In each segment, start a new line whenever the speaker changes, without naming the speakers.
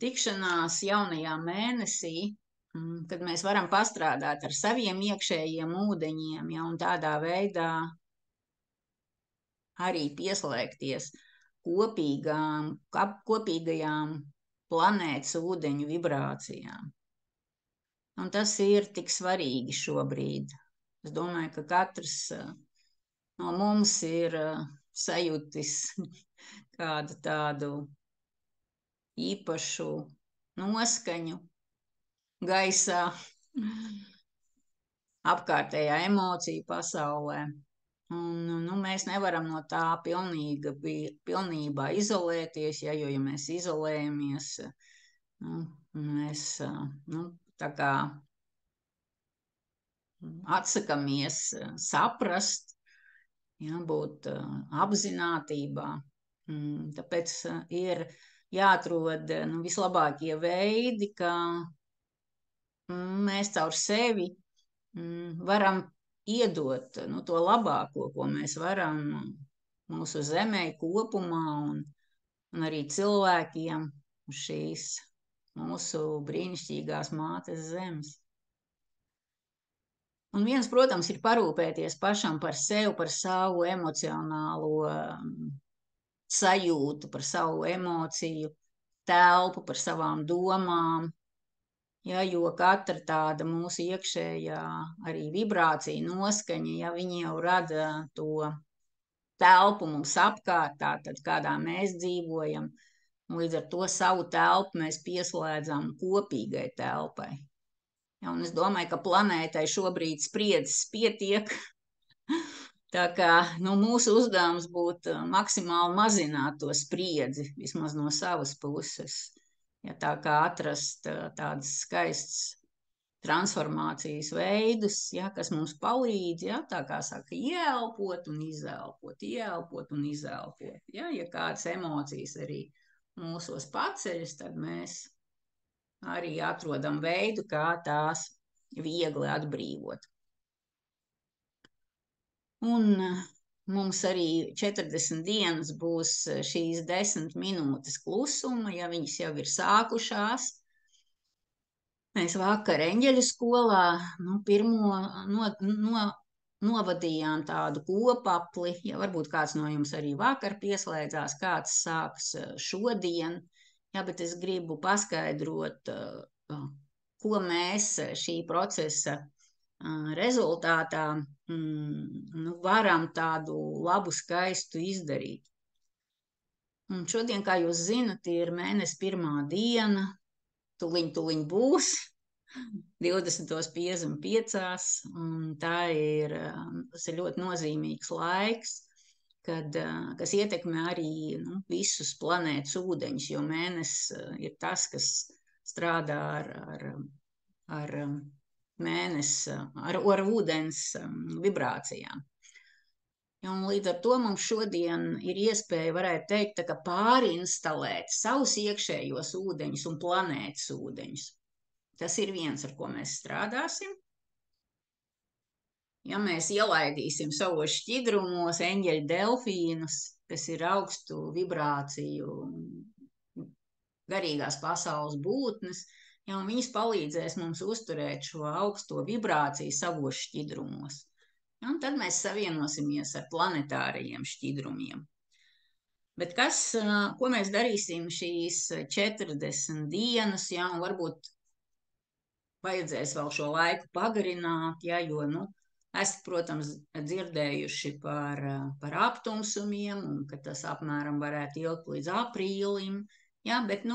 tikšanās jaunajā mēnesī, kad mēs varam pastrādāt ar saviem iekšējiem ūdeņiem, ja, un tādā veidā arī pieslēgties kopīgajām planētas ūdeņu vibrācijām. Un tas ir tik svarīgi šobrīd. Es domāju, ka katrs no mums ir sajūtis kādu tādu īpašu noskaņu gaisā, apkārtējā emociju pasaulē. Un, mēs nevaram no tā pilnībā izolēties, ja mēs izolējamies, mēs tā kā atsakamies saprast, ja, būt apzinātībā. Tāpēc ir jāatrod vislabākie veidi, kā mēs caur sevi varam iedot to labāko, ko mēs varam mūsu zemē kopumā un arī cilvēkiem uz šīs mūsu brīnišķīgās mātes zemes. Un viens, protams, ir parūpēties pašam par sevi, par savu emocionālo sajūtu, par savu emociju telpu, par savām domām. Ja, jo katra tāda mūsu iekšējā arī vibrācija, noskaņa, ja viņi jau rada to telpu mums apkārt, tātad kādā mēs dzīvojam, līdz ar to savu telpu mēs pieslēdzam kopīgai telpai. Ja, un es domāju, ka planētai šobrīd spriedzes pietiek, tā kā mūsu uzdevums būtu maksimāli mazināt to spriedzi, vismaz no savas puses. Ja, tā kā atrast tādas skaistas transformācijas veidus, ja, kas mums palīdz, ja, tā kā saka, ieelpot un izelpot, ieelpot un izelpot. Ja, ja kādas emocijas arī mūsos paceļas, tad mēs arī atrodam veidu, kā tās viegli atbrīvot. Un mums arī 40 dienas būs šīs 10 minūtes klusuma, ja viņas jau ir sākušās. Mēs vakar eņģeļu skolā pirmo novadījām tādu kopapli, ja varbūt kāds no jums arī vakar pieslēdzās, kāds sāks šodien, ja, bet es gribu paskaidrot, ko mēs šī procesa rezultātā varam tādu labu, skaistu izdarīt. Un šodien, kā jūs zinat, ir mēnesis pirmā diena, tuliņ būs 20:55, un tas ir ļoti nozīmīgs laiks, kas ietekmē arī visus planētas ūdeņus, jo mēnesis ir tas, kas strādā ar mēnesi ar ūdens vibrācijām. Un līdz ar to mums šodien ir iespēja, varētu teikt, tā kā pārinstalēt savus iekšējos ūdeņus un planētas ūdeņus. Tas ir viens, ar ko mēs strādāsim. Ja mēs ielaidīsim savos šķidrumos eņģeļu delfīnus, kas ir augstu vibrāciju garīgās pasaules būtnes, ja, un viņas palīdzēs mums uzturēt šo augsto vibrāciju savos šķidrumos. Ja, un tad mēs savienosimies ar planetārajiem šķidrumiem. Bet ko mēs darīsim šīs 40 dienas, ja, un varbūt vajadzēs vēl šo laiku pagarināt, ja, jo, esat, protams, dzirdējuši par aptumsumiem, un ka tas apmēram varētu ilgt līdz aprīlim, ja, bet,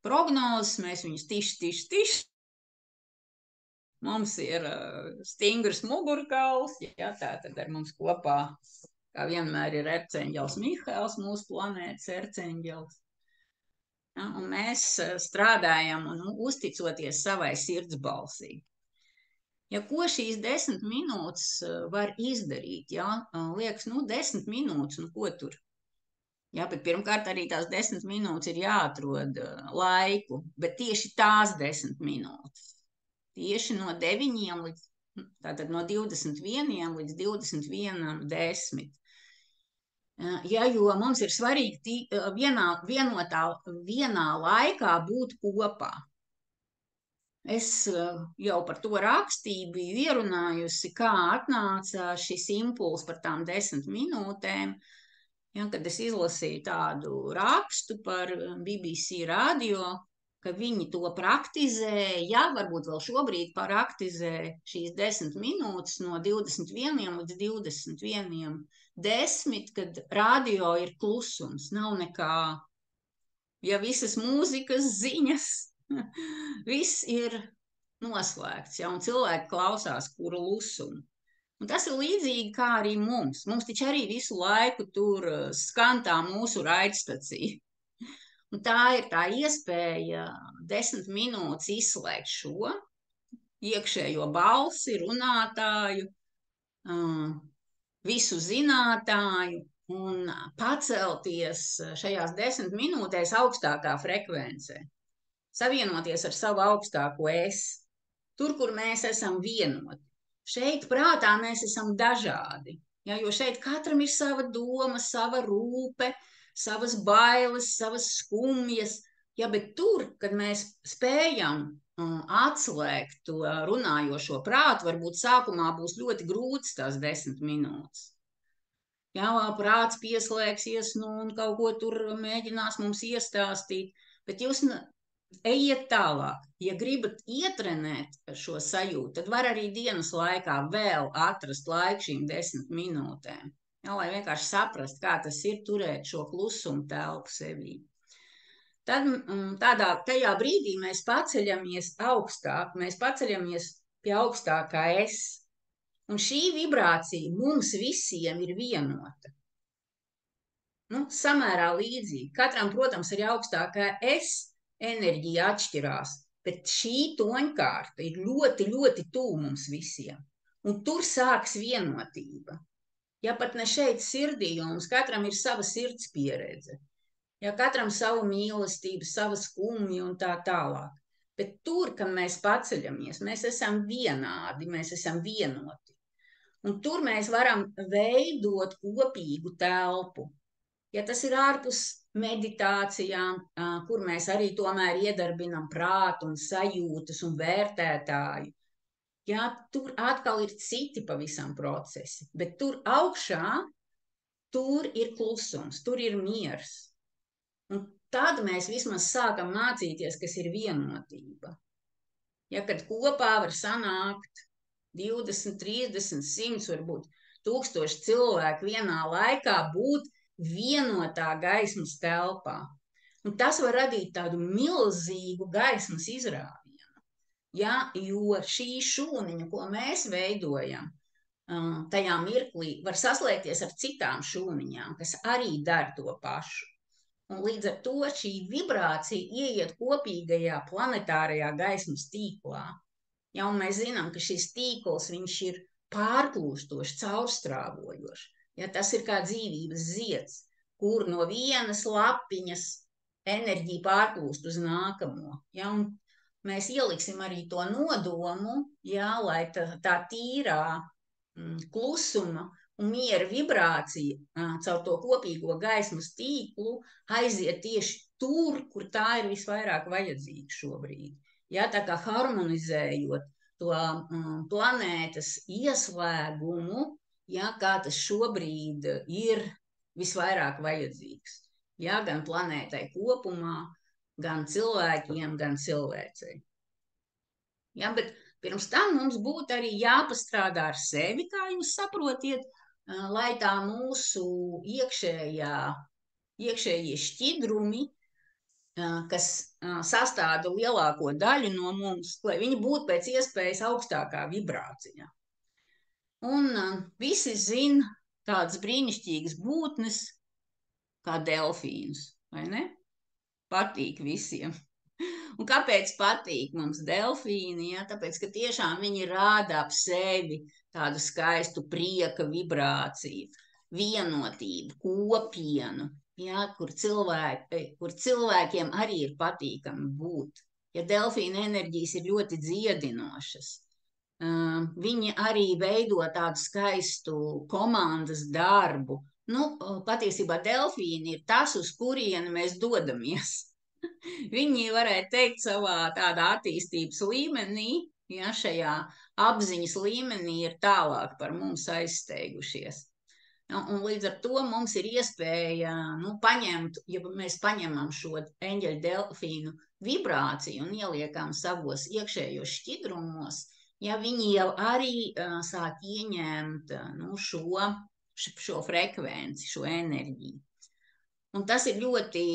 prognozes mēs viņus tiši. Mums ir stingrs mugurkauls, ja, tātad ar mums kopā, kā vienmēr, ir erceņģelis Mihails, mūsu planētas erceņģelis. Ja, un mēs strādājam un uzticoties savai sirdsbalsī. Ja ko šīs 10 minūtes var izdarīt, ja, liekas, 10 minūtes, ko tur? Ja, bet pirmkārt arī tās 10 minūtes ir jāatrod laiku, bet tieši tās 10 minūtes. Tieši no 9 līdz, tātad no 21 līdz 21:10. jo mums ir svarīgi vienā laikā būt kopā. Es jau par to rakstīju, biju ierunājusi, kā atnāca šis impulss par tām 10 minūtēm. Ja, kad es izlasīju tādu rakstu par BBC radio, ka viņi to praktizē, ja varbūt vēl šobrīd praktizē šīs 10 minūtes no 21 līdz 21:10, kad radio ir klusums, nav nekā. Ja visas mūzikas ziņas, viss ir noslēgts, ja, un cilvēki klausās kuru lusumu. Un tas ir līdzīgi kā arī mums. Mums taču arī visu laiku tur skan tā mūsu raidstacija. Un tā ir tā iespēja 10 minūtes izslēgt šo iekšējo balsi, runātāju, visu zinātāju un pacelties šajās 10 minūtēs augstākā frekvencē. Savienoties ar savu augstāko es, tur, kur mēs esam vienoti. Šeit prātā mēs esam dažādi, ja, jo šeit katram ir sava doma, sava rūpe, savas bailes, savas skumjas, ja, bet tur, kad mēs spējam atslēgt to runājošo prātu, varbūt sākumā būs ļoti grūts tās 10 minūtes. Jā, prāts pieslēgsies, un kaut ko tur mēģinās mums iestāstīt, bet jūs ejiet tālāk. Ja gribat ietrenēt šo sajūtu, tad var arī dienas laikā vēl atrast laiku šīm 10 minūtēm. Jā, lai vienkārši saprast, kā tas ir turēt šo klusumu telpu sevī. Tad tajā brīdī mēs paceļamies augstāk, mēs paceļamies pie augstākā es. Un šī vibrācija mums visiem ir vienota. Samērā līdzīgi. Katram, protams, arī augstākā es enerģija atšķirās, bet šī toņkārta ir ļoti, ļoti tuvu mums visiem. Un tur sāks vienotība. Ja pat ne šeit sirdī, jo mums katram ir sava sirds pieredze. Ja katram savu mīlestību, sava skumja un tā tālāk. Bet tur, kad mēs paceļamies, mēs esam vienādi, mēs esam vienoti. Un tur mēs varam veidot kopīgu telpu. Ja tas ir ārpus meditācijām, kur mēs arī tomēr iedarbinam prātu un sajūtas un vērtētāju, ja, tur atkal ir citi pavisam procesi, bet tur augšā, tur ir klusums, tur ir miers. Un tad mēs vismaz sākam mācīties, kas ir vienotība. Ja, kad kopā var sanākt 20, 30, 100, varbūt 1000 cilvēku vienā laikā būt vienotā gaismas telpā. Un tas var radīt tādu milzīgu gaismas izrāvienu. Ja, jo šī šūniņa, ko mēs veidojam, tajā mirklī var saslēgties ar citām šūniņām, kas arī dara to pašu. Un līdz ar to šī vibrācija ieiet kopīgajā planetārajā gaismas tīklā. Ja, un mēs zinām, ka šis tīkls, viņš ir pārplūstošs, caurstrāvojošs. Ja, tas ir kā dzīvības zieds, kur no vienas lapiņas enerģija pārplūst uz nākamo. Ja, un mēs ieliksim arī to nodomu, ja, lai tā tīrā klusuma un miera vibrācija caur to kopīgo gaismas tīklu aiziet tieši tur, kur tā ir visvairāk vajadzīga šobrīd. Ja, tā kā harmonizējot to planētas ieslēgumu, ja, kā tas šobrīd ir visvairāk vajadzīgs. Ja, gan planētai kopumā, gan cilvēkiem, gan cilvēcei. Ja, bet pirms tam mums būtu arī jāpastrādā ar sevi, kā jūs saprotiet, lai tā mūsu iekšējie šķidrumi, kas sastāda lielāko daļu no mums, lai viņi būtu pēc iespējas augstākā vibrācijā. Un visi zin tādas brīnišķīgas būtnes kā delfīnus, vai ne? Patīk visiem. Un kāpēc patīk mums delfīni? Ja? Tāpēc, ka tiešām viņi rāda ap sevi tādu skaistu prieka vibrāciju, vienotību, kopienu, ja? kur cilvēkiem arī ir patīkami būt. Ja delfīna enerģijas ir ļoti dziedinošas, viņi arī veido tādu skaistu komandas darbu, Nu, patiesībā delfīni ir tas, uz kurieni mēs dodamies. Viņi varētu teikt savā tādā attīstības līmenī, ja šajā apziņas līmenī ir tālāk par mums aizsteigušies. Un līdz ar to mums ir iespēja paņemt, ja mēs paņemam šo eņģeļu delfīnu vibrāciju un ieliekam savos iekšējos šķidrumos, ja viņi jau arī sāk ieņemt šo frekvenci, šo enerģiju. Un tas ir ļoti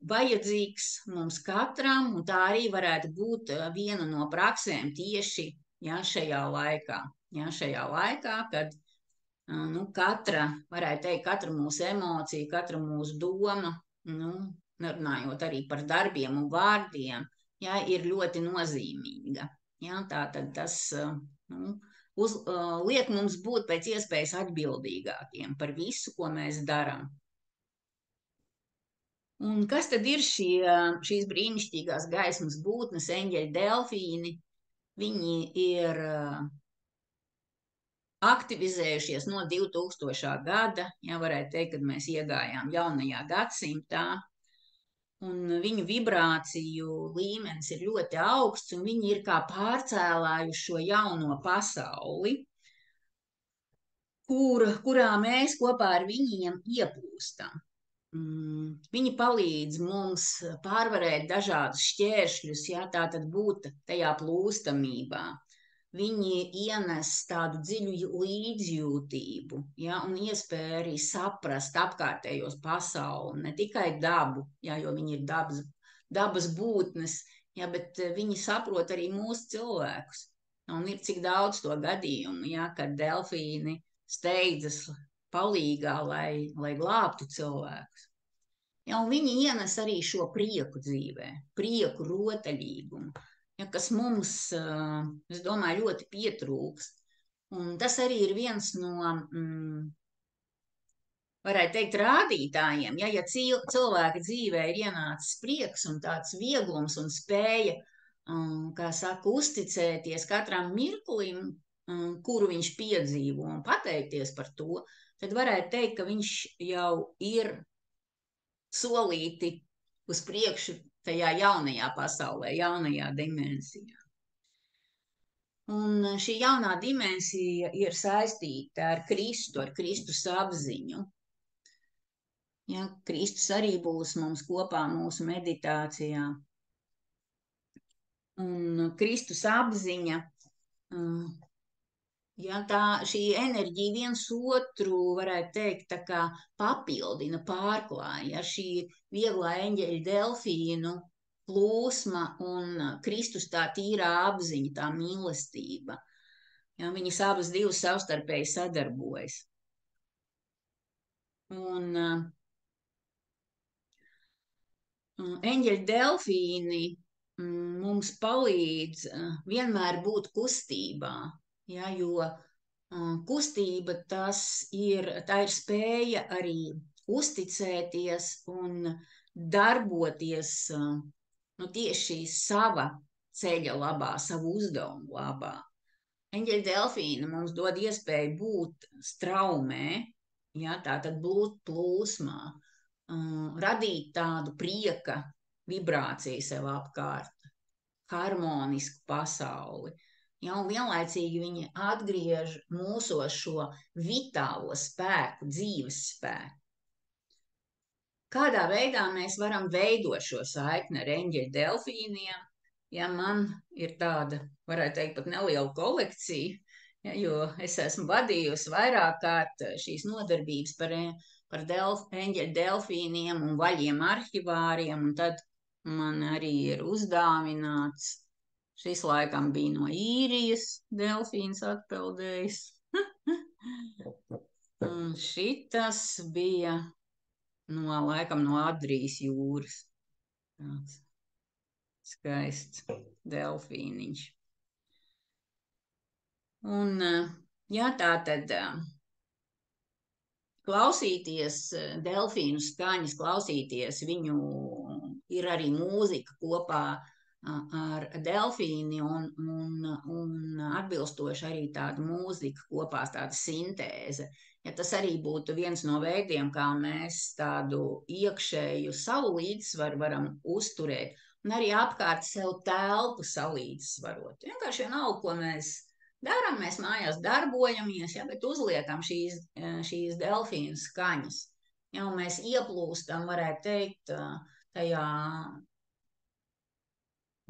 vajadzīgs mums katram, un tā arī varētu būt viena no praksēm tieši šajā laikā. Šajā laikā, kad varētu teikt, katra mūsu emocija, katra mūsu doma, runājot arī par darbiem un vārdiem, ir ļoti nozīmīga. Tātad tas liek mums būt pēc iespējas atbildīgākiem par visu, ko mēs darām. Un kas tad ir šīs brīnišķīgās gaismas būtnes, eņģeļi delfīni? Viņi ir aktivizējušies no 2000. gada, varētu teikt, kad mēs iegājām jaunajā gadsimtā, un viņu vibrāciju līmenis ir ļoti augsts, un viņi ir kā pārcēlājuši šo jauno pasauli, kurā mēs kopā ar viņiem ieplūstam. Viņi palīdz mums pārvarēt dažādus šķēršļus, tātad būt tajā plūstamībā. Viņi ienes tādu dziļu līdzjūtību, un iespēju arī saprast apkārtējos pasauli, ne tikai dabu, jo viņi ir dabas būtnes, bet viņi saprot arī mūsu cilvēkus. Un ir cik daudz to gadījumu, kad delfīni steidzas palīgā, lai glābtu cilvēkus. Un viņi ienes arī šo prieku dzīvē, prieku, rotaļīgumu, kas mums, es domāju, ļoti pietrūkst. Un tas arī ir viens no, varētu teikt, rādītājiem. Ja cilvēka dzīvē ir ienācis prieks un tāds vieglums un spēja, kā saka, uzticēties katram mirklim, kuru viņš piedzīvo un pateikties par to, tad varētu teikt, ka viņš jau ir solīti uz priekšu tajā jaunajā pasaulē, jaunajā dimensijā. Un šī jaunā dimensija ir saistīta ar Kristu, ar Kristus apziņu. Kristus arī būs mums kopā mūsu meditācijā. Un Kristus apziņa, šī enerģija viens otru, varētu teikt, tā kā papildina, pārklāja ar šī vieglā eņģeļa delfīnu plūsma un Kristus tā tīrā apziņa, tā mīlestība. Viņas abas divas savstarpēji sadarbojas. Un eņģeļa delfīni mums palīdz vienmēr būt kustībā, jo kustība tā ir spēja arī uzticēties un darboties tieši sava ceļa labā, savu uzdevumu labā. Eņģeļa delfīna mums dod iespēju būt straumē, tātad būt plūsmā, radīt tādu prieka vibrāciju sev apkārt, harmonisku pasauli. Un vienlaicīgi viņi atgriež mūsos šo vitālo spēku, dzīves spēku. Kādā veidā mēs varam veidot šo saikni ar eņģeļa delfīniem? Man ir tāda, varētu teikt, pat neliela kolekcija, jo es esmu vadījusi vairāk kārt šīs nodarbības par eņģeļa delfīniem un vaļiem arhivāriem, un tad man arī ir uzdāvināts. Šis laikam bija no Īrijas delfīns atpeldējis. Un šitas bija laikam no Adrijas jūras. Tāds skaists delfīniņš. Un tā tad klausīties delfīnu skaņas, klausīties viņu, ir arī mūzika kopā ar delfīni un atbilstoši arī tāda mūzika kopā, tāda sintēze. Ja tas arī būtu viens no veidiem, kā mēs tādu iekšēju savu līdzsvaru varam uzturēt, un arī apkārt sev telpu salīdzsvarot. Vienkārši vienalga, ko mēs darām, mēs mājās darbojamies, ja, bet uzliekam šīs delfīnu skaņas. Ja, un mēs ieplūstam, varētu teikt, tajā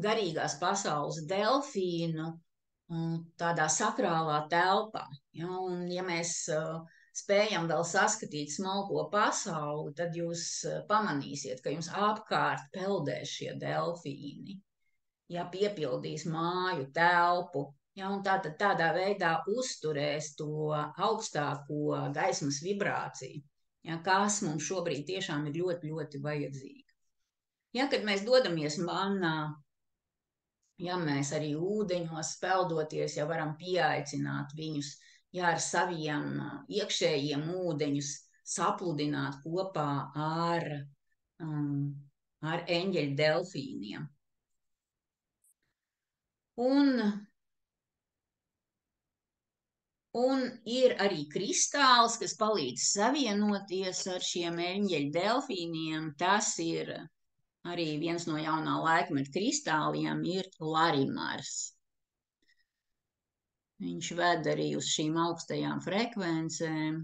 garīgās pasaules delfīnu tādā sakrālā telpā. Ja, un ja mēs spējam vēl saskatīt smalko pasauli, tad jūs pamanīsiet, ka jums apkārt peldēs šie delfīni. Ja piepildīs māju telpu, ja, un tādā veidā uzturēs to augstāko gaismas vibrāciju, ja, kas mums šobrīd tiešām ir ļoti, ļoti vajadzīga. Ja, kad mēs dodamies mannā, ja mēs arī ūdeņos peldoties, ja varam pieaicināt viņus, ja ar saviem iekšējiem ūdeņus sapludināt kopā ar eņģeļu delfīniem. Un ir arī kristāls, kas palīdz savienoties ar šiem eņģeļu delfīniem. Tas ir arī viens no jaunā laikmeta kristāliem, ir larimars. Viņš ved arī uz šīm augstajām frekvencēm.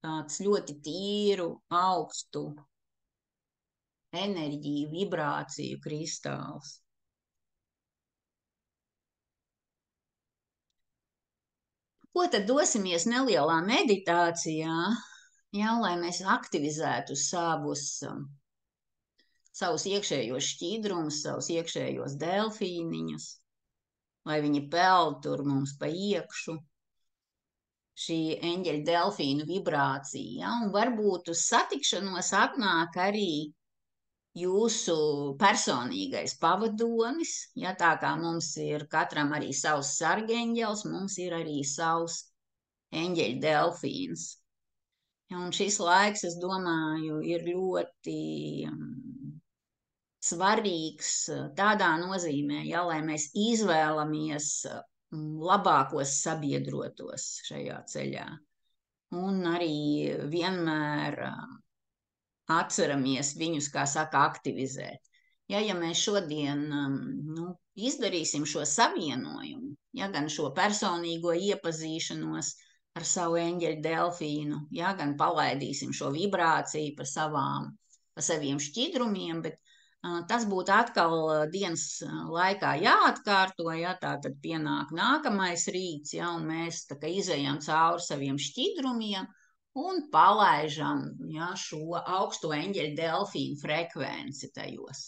Tāds ļoti tīru, augstu enerģiju, vibrāciju kristāls. Ko tad dosimies nelielā meditācijā, ja, lai mēs aktivizētu savus iekšējos šķidrumus, savus iekšējos delfīniņus, lai viņi peld tur mums pa iekšu, šī eņģeļa delfīnu vibrācija. Ja? Un varbūt uz satikšanos atnāk arī jūsu personīgais pavadonis. Ja? Tā kā mums ir katram arī savs sargeņģels, mums ir arī savs eņģeļa delfīns. Ja? Un šis laiks, es domāju, ir ļoti svarīgs tādā nozīmē, ja, lai mēs izvēlamies labākos sabiedrotos šajā ceļā. Un arī vienmēr atceramies viņus, kā saka, aktivizēt. Ja mēs šodien izdarīsim šo savienojumu, ja, gan šo personīgo iepazīšanos ar savu eņģeļu delfīnu, ja, gan palaidīsim šo vibrāciju pa saviem šķidrumiem, bet tas būtu atkal dienas laikā jāatkārto, ja, tā tad pienāk nākamais rīts, ja, un mēs tā kā izejam cauri saviem šķidrumiem un palaižam, ja, šo augsto eņģeļu delfīnu frekvenci tajos.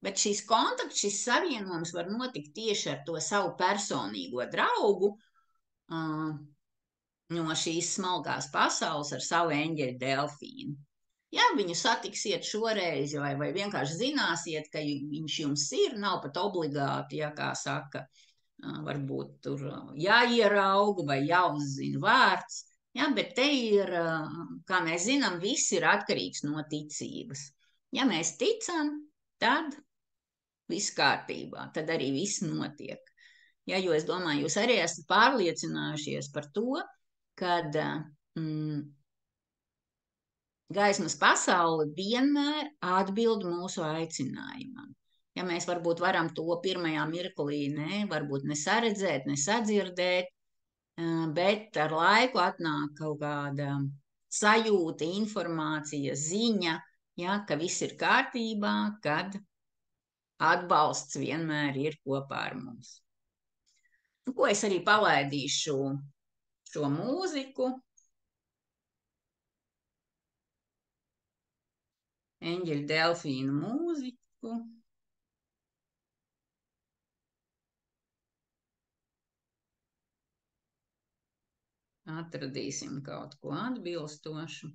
Bet šis kontakts, šis savienojums var notikt tieši ar to savu personīgo draugu no šīs smalkās pasaules, ar savu eņģeļu delfīnu. Ja viņu satiksiet šoreiz, vai vienkārši zināsiet, ka viņš jums ir, nav pat obligāti, ja kā saka, varbūt tur jāierauga vai jāuzzina vārds, ja, bet te ir, kā mēs zinām, viss ir atkarīgs no ticības. Ja mēs ticam, tad viss kārtībā, tad arī viss notiek. Ja, jo es domāju, jūs arī esat pārliecinājušies par to, kad gaismas pasaule vienmēr atbild mūsu aicinājumam. Ja mēs varbūt varam to pirmajā mirklī varbūt nesaredzēt, nesadzirdēt, bet ar laiku atnāk kaut kāda sajūta, informācija, ziņa, ja, ka viss ir kārtībā, kad atbalsts vienmēr ir kopā ar mums. Ko es arī palaidīšu šo mūziku. Eņģeļu delfīnu mūziku. Atradīsim kaut ko atbilstošu.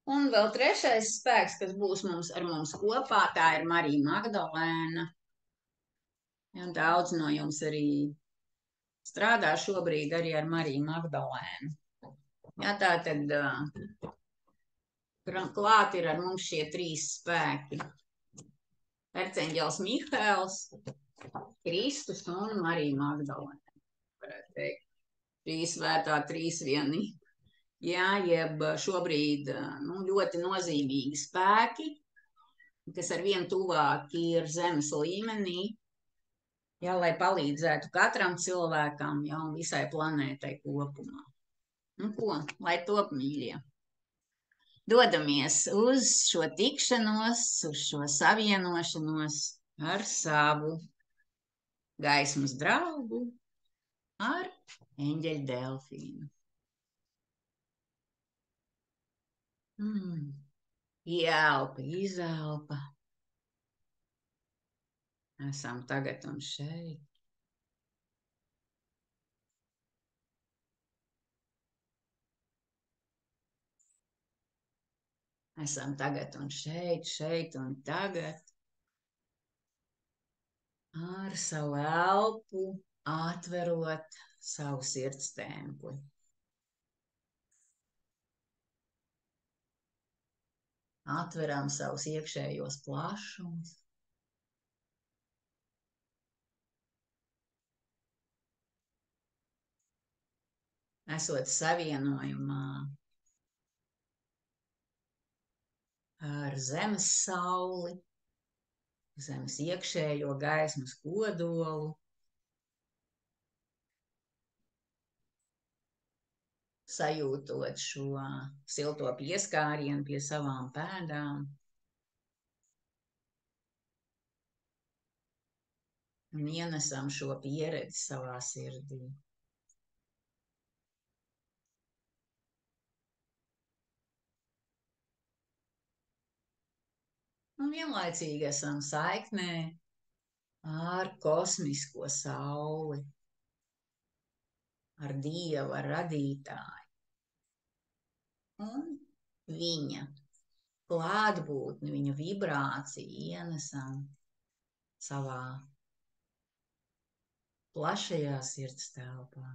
Un vēl trešais spēks, kas būs ar mums kopā, tā ir Marija Magdalēna. Ja, daudz no jums arī strādā šobrīd arī ar Mariju Magdalēnu. Ja, tā tad klāt ir ar mums šie trīs spēki. Arcēņģels Mihaels, Kristus un Marija Magdalēna, varētu teikt. Šī svētā trīsvienība. Jā, jeb šobrīd ļoti nozīmīgi spēki, kas ar vien tuvāk ir zemes līmenī, jā, lai palīdzētu katram cilvēkam, jā, un visai planētai kopumā. Nu ko, lai top, mīļie. Dodamies uz šo tikšanos, uz šo savienošanos ar savu gaismas draugu, ar eņģeļu Delfīnu. Ielpa, izelpa. Esam tagad un šeit. Esam tagad un šeit, šeit un tagad. Ar savu elpu atverot savu sirds templi. Atveram savus iekšējos plašumus. Esot savienojumā ar zemes sauli, zemes iekšējo gaismas kodolu, sajūtot šo silto pieskārienu pie savām pēdām. Un ienesam šo pieredzi savā sirdī. Un vienlaicīgi esam saiknē ar kosmisko sauli, ar Dievu, ar radītāju. Un viņa klātbūtni, viņu vibrāciju ienesam savā plašajā sirds telpā.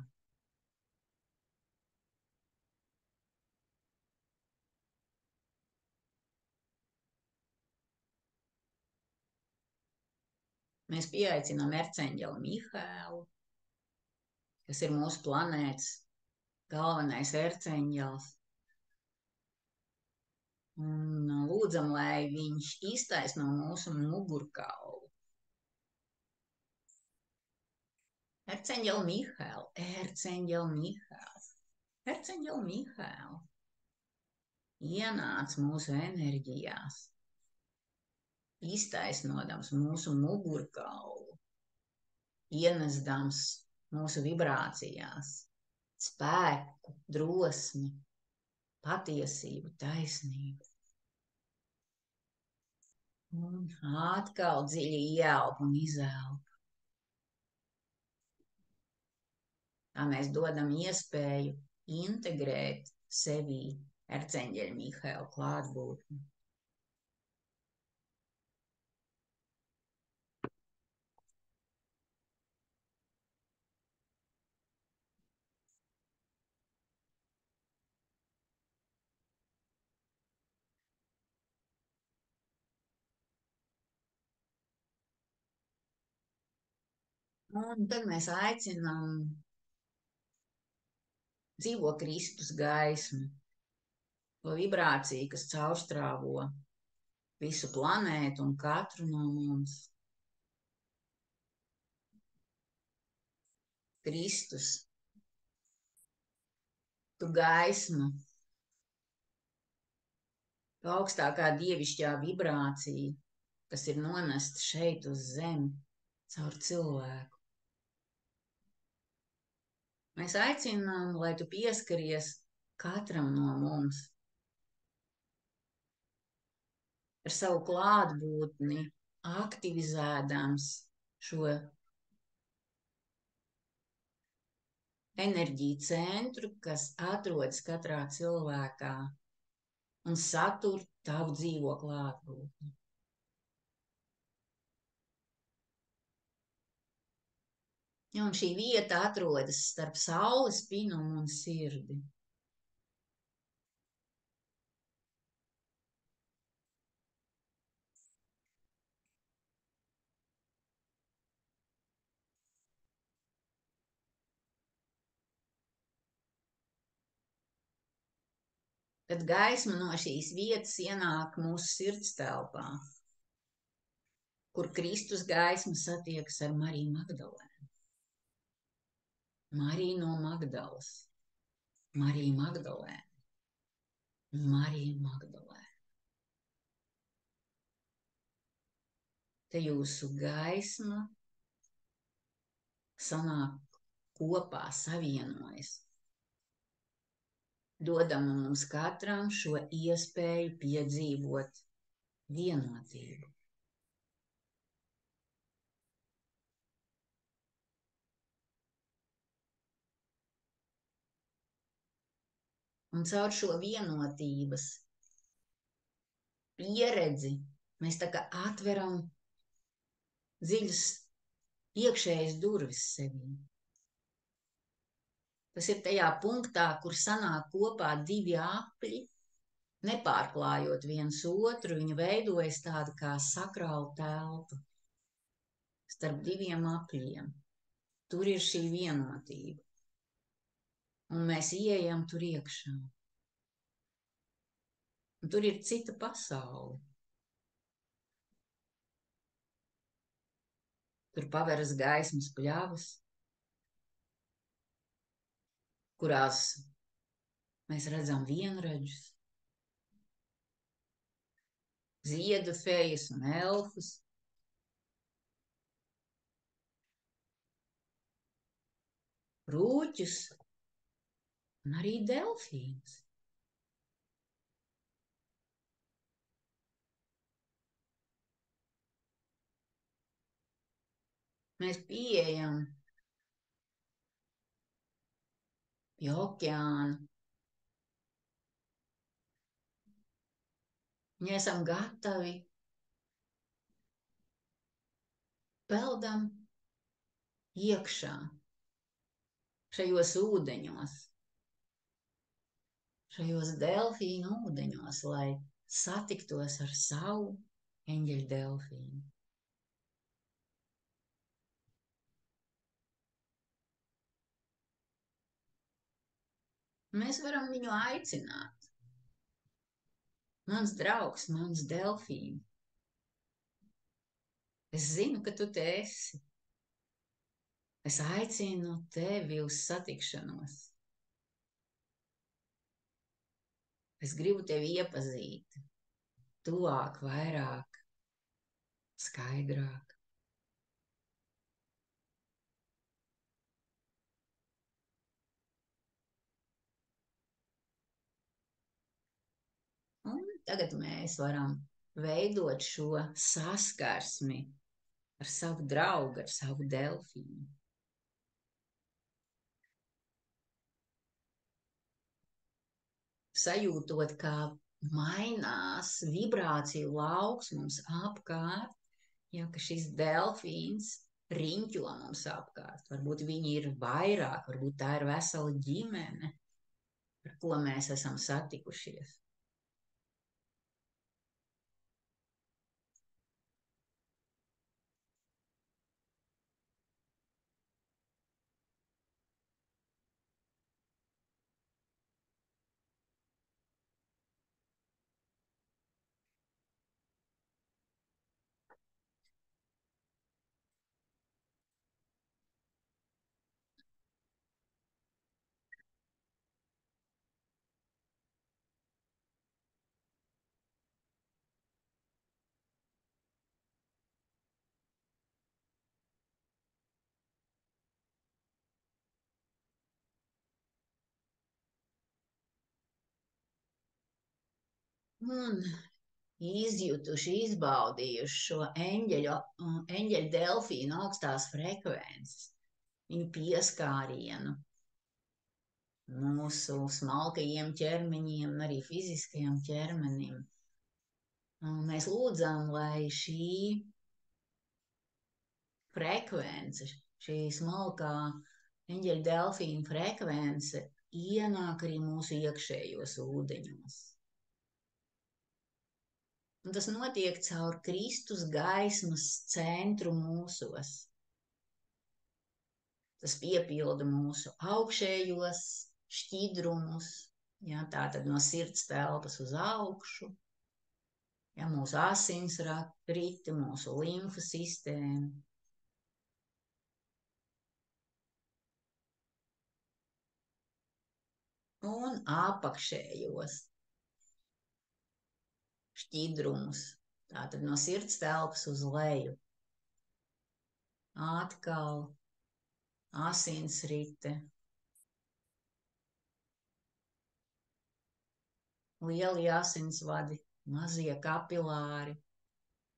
Mēs pieaicinām Arcēņģeli Mihaelu, kas ir mūsu planētas galvenais arcēņģelis. Un lūdzam, lai viņš iztaisno mūsu mugurkaulu. Arcēņģeli Mihaelu, Arcēņģeli Mihaelu, Arcēņģeli Mihaelu. Ienāc mūsu enerģijās, iztaisnodams mūsu mugurkaulu, ienesdams mūsu vibrācijās spēku, drosmi, patiesību, taisnību. Un atkal dziļi ieelpa un izelpa. Tā mēs dodam iespēju integrēt sevī Arcēņģeļa Mihaela klātbūtni. Un tad mēs aicinām dzīvo Kristus gaismu, to vibrāciju, kas caurstrāvo visu planētu un katru no mums. Kristus, tu gaisma, tu augstākā dievišķā vibrācija, kas ir nonesta šeit uz zemi caur cilvēku. Mēs aicinām, lai tu pieskaries katram no mums ar savu klātbūtni, aktivizēdams šo enerģiju centru, kas atrodas katrā cilvēkā, un satur tavu dzīvo klātbūtni. Ja, un šī vieta atrodas starp saules spinumu un sirdi. Kad gaisma no šīs vietas ienāk mūsu sirds telpā, kur Kristus gaisma satiekas ar Mariju Magdalēnu. Marija no Magdalas, Marija Magdalēna, Marija Magdalēna. Te jūsu gaisma sanāk kopā, savienojas, dodam mums katram šo iespēju piedzīvot vienotību. Un caur šo vienotības pieredzi mēs tā kā atveram dziļas iekšējas durvis sevī. Tas ir tajā punktā, kur sanāk kopā divi apļi, nepārklājot viens otru, viņi veidojas tāda kā sakrāla telpa starp diviem apļiem. Tur ir šī vienotība. Un mēs ieejam tur iekšā. Un tur ir cita pasaule. Tur paveras gaismas pļavas, kurās mēs redzam vienradžus, ziedu fejas un elfus, rūķus un arī delfīnus. Mēs pieejam pie okeāna. Ja esam gatavi, peldam iekšā šajos ūdeņos, šajos delfīnu ūdeņos, lai satiktos ar savu eņģeļu delfīnu. Mēs varam viņu aicināt. Mans draugs, mans delfīni. Es zinu, ka tu te esi. Es aicinu tevi uz satikšanos. Es gribu tevi iepazīt. Tuvāk, vairāk, skaidrāk. Un tagad mēs varam veidot šo saskarsmi ar savu draugu, ar savu delfīnu. Sajūtot, kā mainās vibrāciju lauks mums apkārt, ja ka šis delfīns riņķo mums apkārt. Varbūt viņi ir vairāk, varbūt tā ir vesela ģimene, ar ko mēs esam satikušies. Un izjutuši, izbaudījuši šo eņģeļu delfīnu augstās frekvences, viņu pieskārienu, mūsu smalkajiem ķermeņiem un arī fiziskajam ķermenim. Mēs lūdzam, lai šī frekvence, šī smalkā eņģeļa delfīna frekvence ienāk arī mūsu iekšējos ūdeņos. Un tas notiek caur Kristus gaismas centru mūsos. Tas piepilda mūsu augšējos šķidrumus, ja, tātad no sirds telpas uz augšu, ja, mūsu asinsriti, mūsu limfu sistēmu. Un apakšējos šķidrumus, tātad no sirds telpas uz leju. Atkal asinsrite, lielie asinsvadi, mazie kapilāri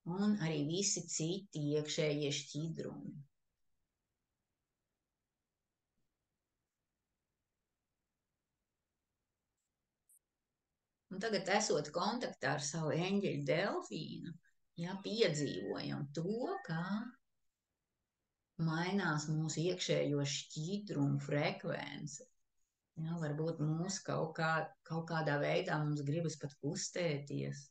un arī visi citi iekšējie šķidrumi. Un tagad, esot kontaktā ar savu eņģeļu delfīnu, ja, piedzīvojam to, kā mainās mūsu iekšējo šķidrumu frekvence. Ja, varbūt mūs kaut kādā veidā mums gribas pat kustēties.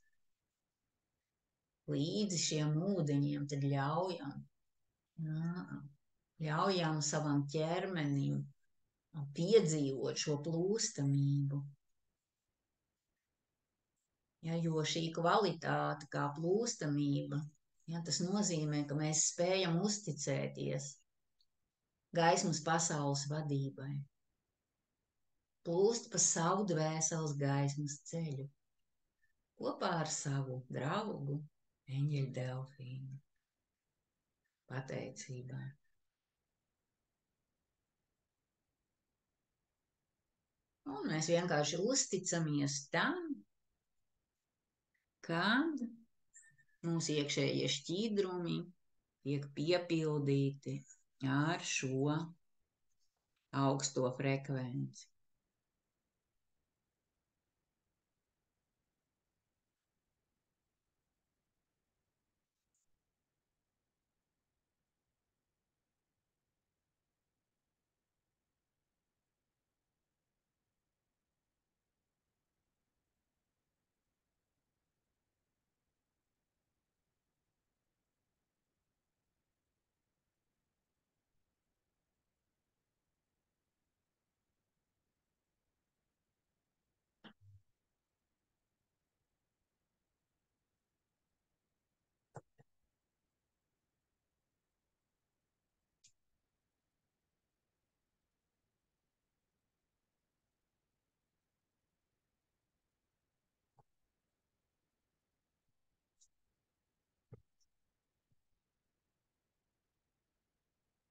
Līdzi šiem ūdeņiem tad ļaujam savam ķermenim piedzīvot šo plūstamību. Ja, jo šī kvalitāte kā plūstamība, ja, tas nozīmē, ka mēs spējam uzticēties gaismas pasaules vadībai, plūst pa savu dvēseles gaismas ceļu, kopā ar savu draugu eņģeļu delfīnu pateicībai. Un mēs vienkārši uzticamies tam, kad mūsu iekšējie šķidrumi tiek piepildīti ar šo augsto frekvenci.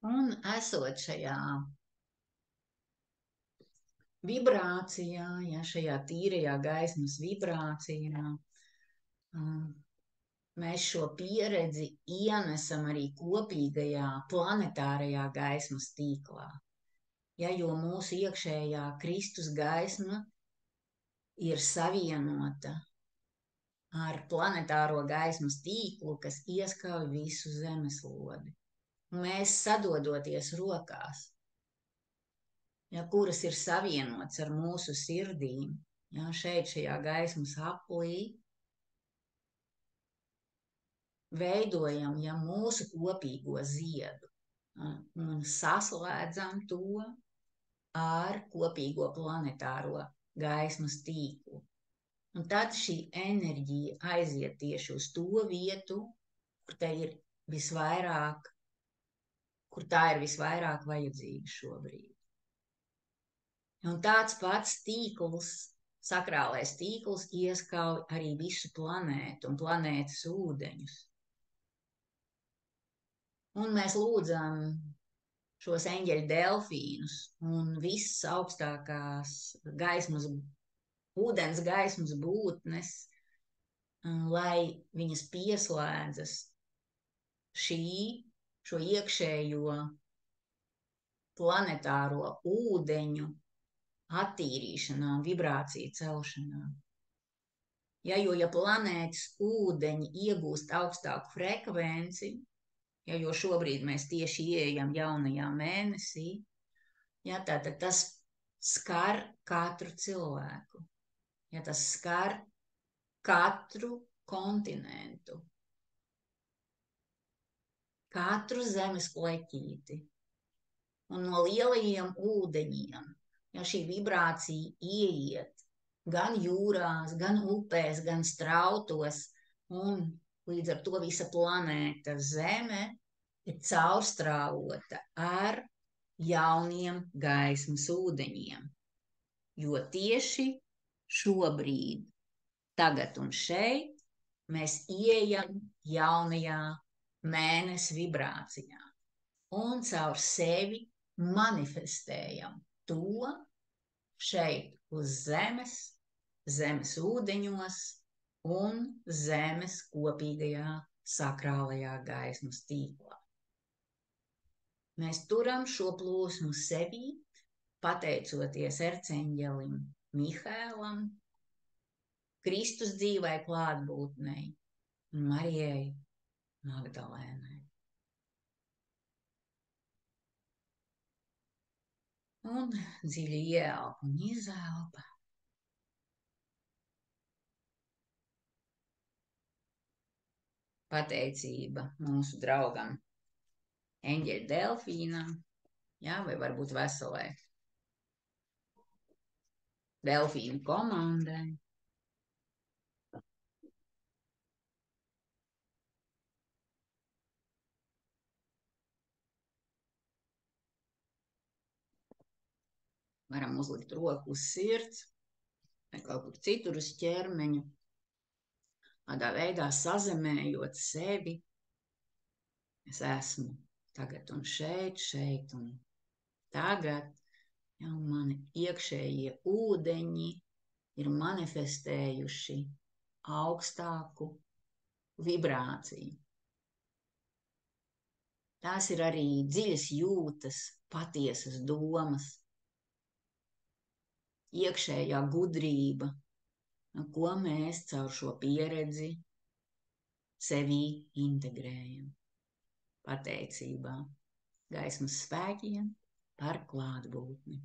Un esot šajā vibrācijā, ja, šajā tīrajā gaismas vibrācijā, mēs šo pieredzi ienesam arī kopīgajā planetārajā gaismas tīklā. Ja, jo mūsu iekšējā Kristus gaisma ir savienota ar planetāro gaismas tīklu, kas ieskauj visu zemeslodi. Mēs sadodoties rokās, ja, kuras ir savienotas ar mūsu sirdīm, ja, šeit šajā gaismas aplī, veidojam, ja, mūsu kopīgo ziedu un saslēdzam to ar kopīgo planetāro gaismas tīklu. Un tad šī enerģija aiziet tieši uz to vietu, kur tā ir visvairāk vajadzīga šobrīd. Un tāds pats tīkls, sakrālais tīkls, ieskauj arī visu planētu un planētas ūdeņus. Un mēs lūdzam šos eņģeļu delfīnus un visas augstākās ūdens gaismas būtnes, lai viņas pieslēdzas šo iekšējo planetāro ūdeņu attīrīšanā, vibrāciju celšanā. Ja planētas ūdeņi iegūst augstāku frekvenci, jo šobrīd mēs tieši ieejam jaunajā mēnesī, tātad tas skar katru cilvēku. Tas skar katru kontinentu, katru zemes pleķīti. Un no lielajiem ūdeņiem, šī vibrācija ieiet gan jūrās, gan upēs, gan strautos, un līdz ar to visa planēta Zeme ir caurstrāvota ar jauniem gaismas ūdeņiem. Jo tieši šobrīd, tagad un šeit, mēs ieejam jaunajā mēnesa vibrācijā un caur sevi manifestējam to šeit uz zemes, zemes ūdeņos un zemes kopīgajā sakrālajā gaismas tīklā. Mēs turam šo plūsmu sevī, pateicoties erceņģelim Mihēlam, Kristus dzīvai klātbūtnei un Marijai Magdalēnai. Un dziļi ieelpa un izelpa. Pateicība mūsu draugam Eņģeļa Delfīnam, vai varbūt veselai Delfīnu komandai. Varam uzlikt roku uz sirds, vai kaut kur citur uz ķermeņa, tādā veidā sazemējot sevi. Es esmu tagad un šeit un tagad, un mani iekšējie ūdeņi ir manifestējuši augstāku vibrāciju. Tās ir arī dziļas jūtas, patiesas domas, iekšējā gudrība, ko mēs caur šo pieredzi sevī integrējam. Pateicībā gaismas spēkiem par klātbūtni.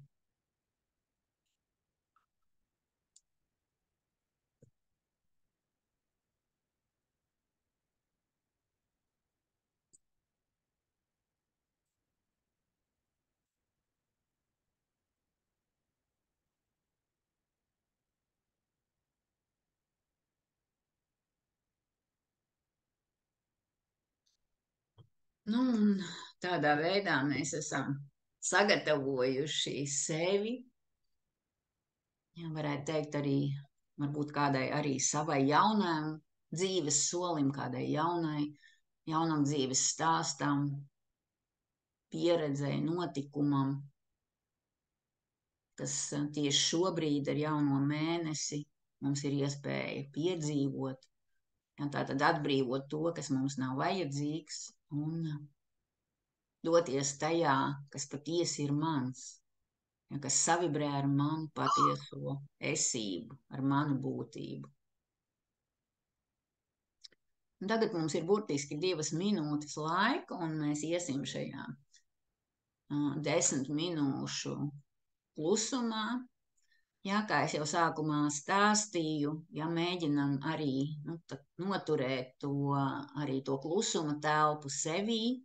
Un tādā veidā mēs esam sagatavojuši sevi, varētu teikt, arī varbūt kādai arī savai jaunām dzīves solim, kādai jaunam dzīves stāstam, pieredzei, notikumam, kas tieši šobrīd ar jauno mēnesi mums ir iespēja piedzīvot, tātad atbrīvot to, kas mums nav vajadzīgs, un doties tajā, kas patiesi ir mans, kas savibrē ar manu patieso esību, ar manu būtību. Un tagad mums ir burtiski 2 minūtes laika, un mēs iesim šajā 10 minūšu klusumā. Kā es jau sākumā stāstīju, mēģinam arī noturēt to klusuma telpu sevī.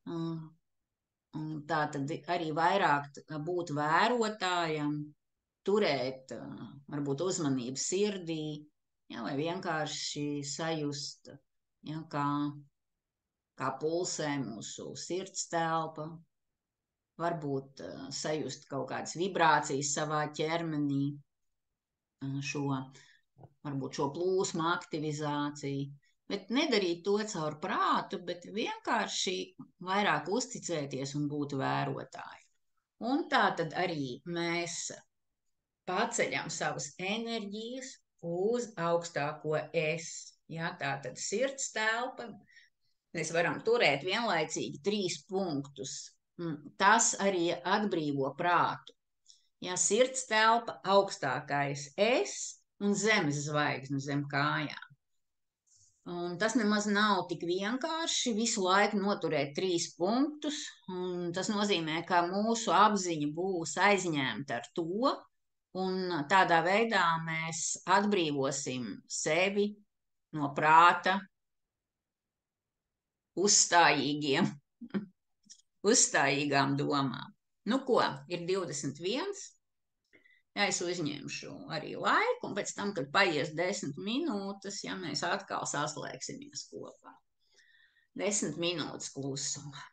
Tā tad arī vairāk būt vērotājam, turēt varbūt uzmanību sirdī, vai vienkārši sajust, kā pulsē mūsu sirds telpa, varbūt sajust kaut kādas vibrācijas savā ķermenī, varbūt šo plūsmu aktivizāciju, bet nedarīt to caur prātu, bet vienkārši vairāk uzticēties un būt vērotāji. Un tā tad arī mēs paceļam savas enerģijas uz augstāko es. Tā tad sirds telpa. Mēs varam turēt vienlaicīgi 3 punktus. Tas arī atbrīvo prātu. Ja sirds telpa augstākais es un zemes zvaigzne zem kājām. Un tas nemaz nav tik vienkārši visu laiku noturēt 3 punktus. Tas nozīmē, ka mūsu apziņa būs aizņemta ar to, un tādā veidā mēs atbrīvosim sevi no prāta uzstājīgiem, uzstājīgām domām. Nu ko, ir 21. Ja es uzņemšu arī laiku, un pēc tam, kad paies 10 minūtes, ja mēs atkal saslēgsimies kopā. 10 minūtes klusuma.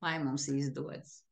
Lai mums izdodas.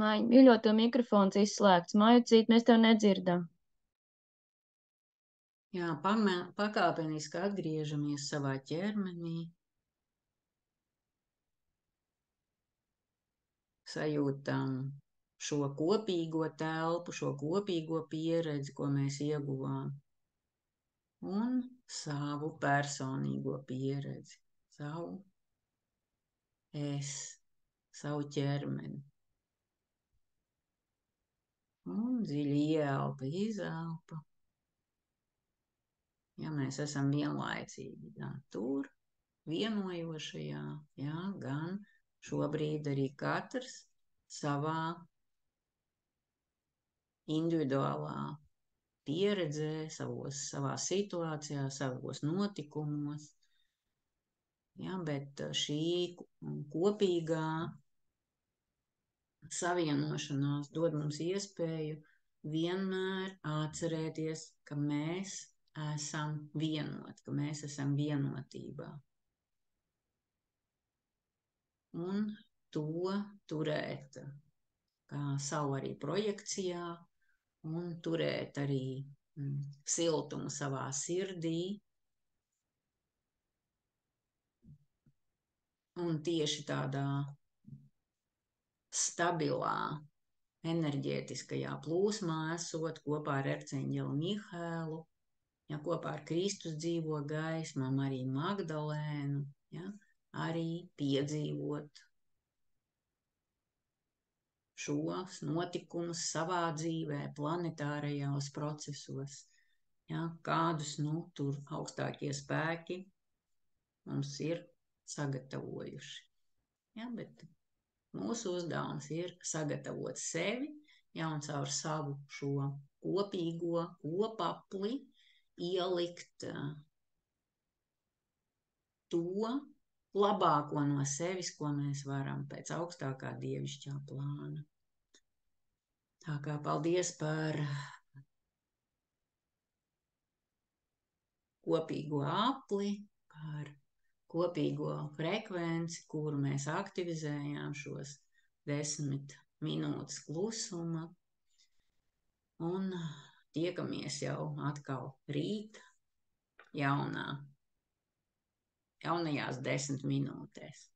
Māja, mīļoto mikrofons izslēgts. Mājucīt, mēs tev nedzirdam.
Jā, pakāpeniski atgriežamies savā ķermenī. Sajūtam šo kopīgo telpu, šo kopīgo pieredzi, ko mēs ieguvām. Un savu personīgo pieredzi, savu savu ķermeni. Un dziļi ieelpa, izelpa. Ja mēs esam vienlaicīgi gan tur, vienojošajā, ja, gan šobrīd arī katrs savā individuālā pieredzē, savā situācijā, savos notikumos. Ja, bet šī kopīgā savienošanās dod mums iespēju vienmēr atcerēties, ka mēs esam vienoti, ka mēs esam vienotībā. Un to turēt kā savu arī projekcijā un turēt arī siltumu savā sirdī. Un tieši tādā stabilā enerģētiskajā plūsmā esot kopā ar Erceņģeli Mihēlu, ja, kopā ar Kristus dzīvo gaismu, Mariju Magdalēnu, ja, arī piedzīvot šos notikumus savā dzīvē, planetārajos procesos, ja, kādus tur augstākie spēki mums ir sagatavojuši. Ja, bet mūsu uzdevums ir sagatavot sevi, ja, un caur savu šo kopīgo kopapli ielikt to labāko no sevis, ko mēs varam pēc augstākā dievišķā plāna. Tā kā paldies par kopīgo apli, par kopīgo frekvenci, kuru mēs aktivizējām šos 10 minūtes klusuma. Un tiekamies jau atkal rīt jaunajās 10 minūtēs.